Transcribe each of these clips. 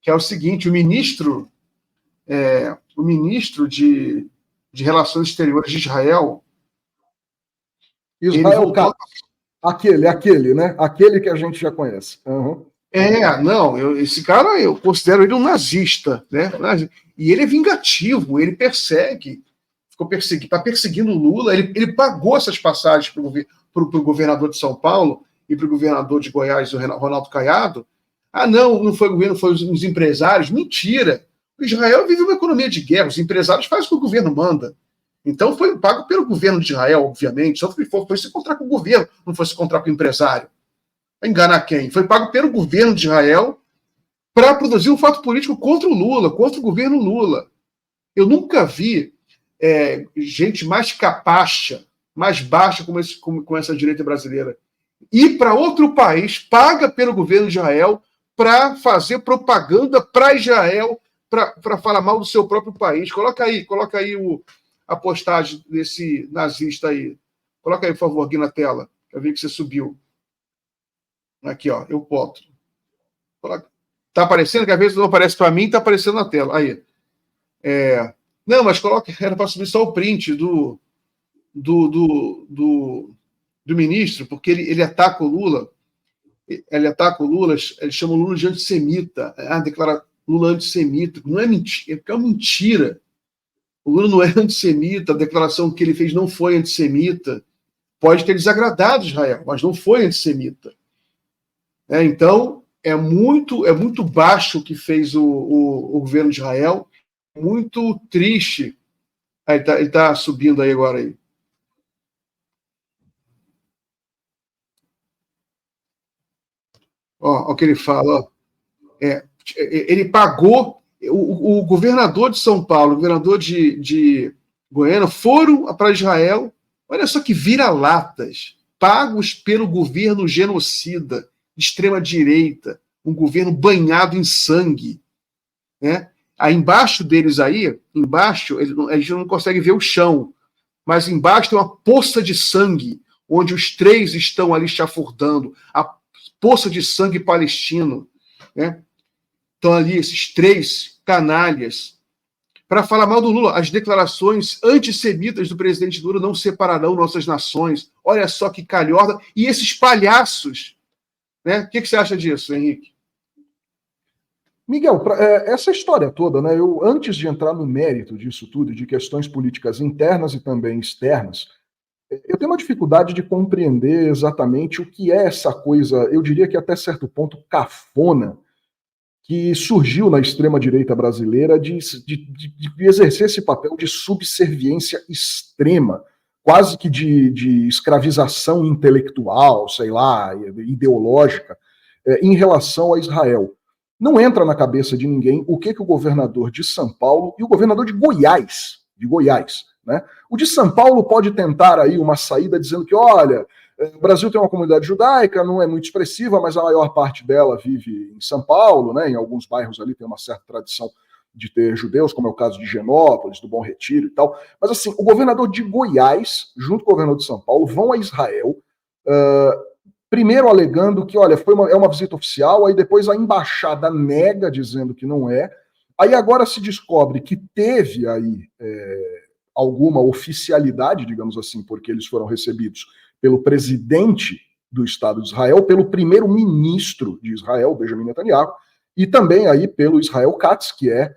que é o seguinte: o ministro de Relações Exteriores de Israel, Israel voltou... Aquele, né? Aquele que a gente já conhece. Uhum. Esse cara, eu considero ele um nazista, né? E ele é vingativo, ele persegue, está perseguindo o Lula, ele pagou essas passagens para o governador de São Paulo e para o governador de Goiás, o Ronaldo Caiado. Não foi o governo, foi os empresários. Mentira! O Israel vive uma economia de guerra, os empresários fazem o que o governo manda. Então foi pago pelo governo de Israel, obviamente, só que foi se encontrar com o governo, não foi se encontrar com o empresário. Vai enganar quem? Foi pago pelo governo de Israel para produzir um fato político contra o Lula, contra o governo Lula. Eu nunca vi gente mais capacha, mais baixa como essa direita brasileira ir para outro país, paga pelo governo de Israel, para fazer propaganda para Israel, para falar mal do seu próprio país. Coloca aí a postagem desse nazista aí. Coloca aí, por favor, aqui na tela. Eu vi que você subiu. Aqui, ó, eu boto. Tá aparecendo? Que às vezes não aparece para mim, tá aparecendo na tela. Aí. Não, mas coloca, era para subir só o print do ministro, porque ele ataca o Lula. Ele chama o Lula de antissemita. Declara Lula antissemita. Não é mentira, é uma mentira. O Lula não é antissemita, a declaração que ele fez não foi antissemita. Pode ter desagradado Israel, mas não foi antissemita. Então, é muito baixo o que fez o governo de Israel, muito triste. Ele está subindo aí agora. Aí. Ó, o que ele fala. Ele pagou, o governador de São Paulo, o governador de Goiânia, foram para Israel, olha só que vira-latas, pagos pelo governo genocida, extrema-direita, um governo banhado em sangue. Né? Aí embaixo deles a gente não consegue ver o chão, mas embaixo tem uma poça de sangue, onde os três estão ali chafurdando, a poça de sangue palestino. Né? Estão ali esses três canalhas para falar mal do Lula. As declarações antissemitas do presidente Lula não separarão nossas nações. Olha só que calhorda. E esses palhaços. Né? O que você acha disso, Henrique? Miguel, essa história toda, né? Eu, antes de entrar no mérito disso tudo, de questões políticas internas e também externas, eu tenho uma dificuldade de compreender exatamente o que é essa coisa, eu diria que até certo ponto cafona, que surgiu na extrema-direita brasileira de exercer esse papel de subserviência extrema, quase que de escravização intelectual, sei lá, ideológica, em relação a Israel. Não entra na cabeça de ninguém o que o governador de São Paulo e o governador de Goiás, né? O de São Paulo pode tentar aí uma saída dizendo que, olha, o Brasil tem uma comunidade judaica, não é muito expressiva, mas a maior parte dela vive em São Paulo, né? Em alguns bairros ali tem uma certa tradição de ter judeus, como é o caso de Genópolis, do Bom Retiro e tal. Mas assim, o governador de Goiás, junto com o governador de São Paulo, vão a Israel, primeiro alegando que, olha, é uma visita oficial, aí depois a embaixada nega, dizendo que não é. Aí agora se descobre que teve aí alguma oficialidade, digamos assim, porque eles foram recebidos pelo presidente do Estado de Israel, pelo primeiro-ministro de Israel, Benjamin Netanyahu, e também aí pelo Israel Katz, que é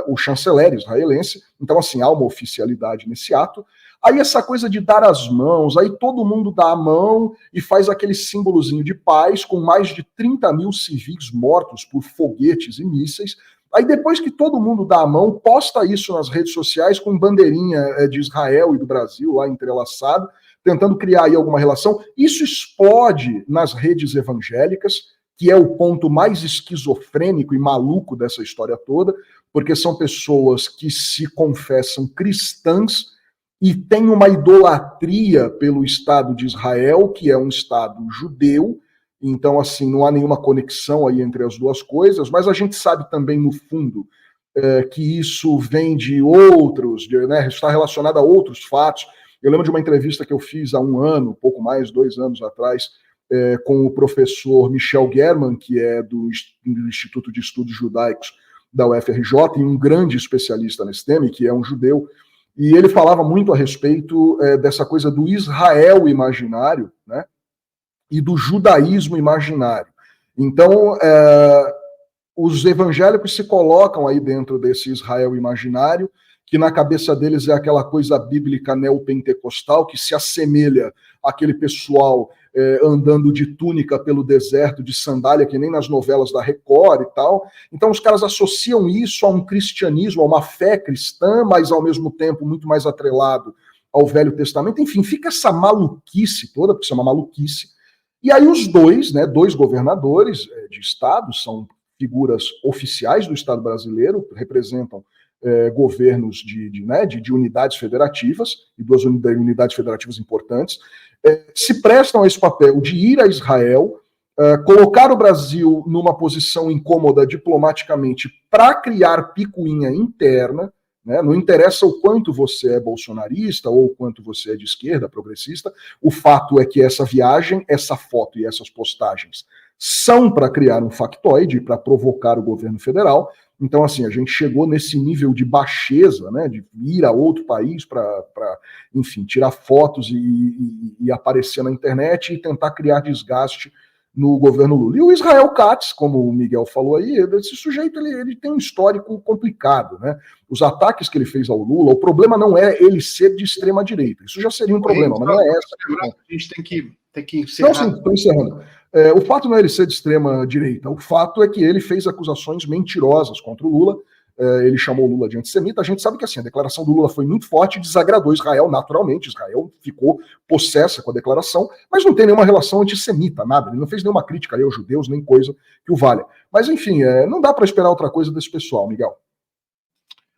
o chanceler israelense. Então, assim, há uma oficialidade nesse ato. Aí essa coisa de dar as mãos, aí todo mundo dá a mão e faz aquele símbolozinho de paz com mais de 30 mil civis mortos por foguetes e mísseis. Aí depois que todo mundo dá a mão, posta isso nas redes sociais com bandeirinha de Israel e do Brasil lá entrelaçado, tentando criar aí alguma relação. Isso explode nas redes evangélicas, que é o ponto mais esquizofrênico e maluco dessa história toda, porque são pessoas que se confessam cristãs e têm uma idolatria pelo Estado de Israel, que é um Estado judeu. Então, assim, não há nenhuma conexão aí entre as duas coisas, mas a gente sabe também, no fundo, que isso vem de outros, né, está relacionado a outros fatos. Eu lembro de uma entrevista que eu fiz há um ano, pouco mais, 2 anos atrás, com o professor Michel German, que é do Instituto de Estudos Judaicos da UFRJ, e um grande especialista nesse tema, que é um judeu, e ele falava muito a respeito dessa coisa do Israel imaginário, né, e do judaísmo imaginário. Então, os evangélicos se colocam aí dentro desse Israel imaginário, que na cabeça deles é aquela coisa bíblica neopentecostal, que se assemelha àquele pessoal andando de túnica pelo deserto, de sandália, que nem nas novelas da Record e tal. Então os caras associam isso a um cristianismo, a uma fé cristã, mas ao mesmo tempo muito mais atrelado ao Velho Testamento. Enfim, fica essa maluquice toda, porque isso é uma maluquice. E aí os dois, né, dois governadores de estado, são figuras oficiais do Estado brasileiro, representam governos de unidades federativas, e duas unidades federativas importantes, se prestam a esse papel de ir a Israel, colocar o Brasil numa posição incômoda diplomaticamente para criar picuinha interna, né? Não interessa o quanto você é bolsonarista ou o quanto você é de esquerda, progressista, o fato é que essa viagem, essa foto e essas postagens são para criar um factoide, para provocar o governo federal. Então, assim, a gente chegou nesse nível de baixeza, né, de ir a outro país para, enfim, tirar fotos e aparecer na internet e tentar criar desgaste no governo Lula. E o Israel Katz, como o Miguel falou aí, esse sujeito ele tem um histórico complicado, né? Os ataques que ele fez ao Lula, o problema não é ele ser de extrema direita, isso já seria um problema, mas não é essa. A gente tem que encerrar. Não, sim, estou encerrando. O fato não é ele ser de extrema direita, o fato é que ele fez acusações mentirosas contra o Lula, ele chamou o Lula de antissemita. A gente sabe que assim, a declaração do Lula foi muito forte e desagradou Israel naturalmente, Israel ficou possessa com a declaração, mas não tem nenhuma relação antissemita, nada, ele não fez nenhuma crítica ali aos judeus, nem coisa que o valha. Mas enfim, não dá para esperar outra coisa desse pessoal, Miguel.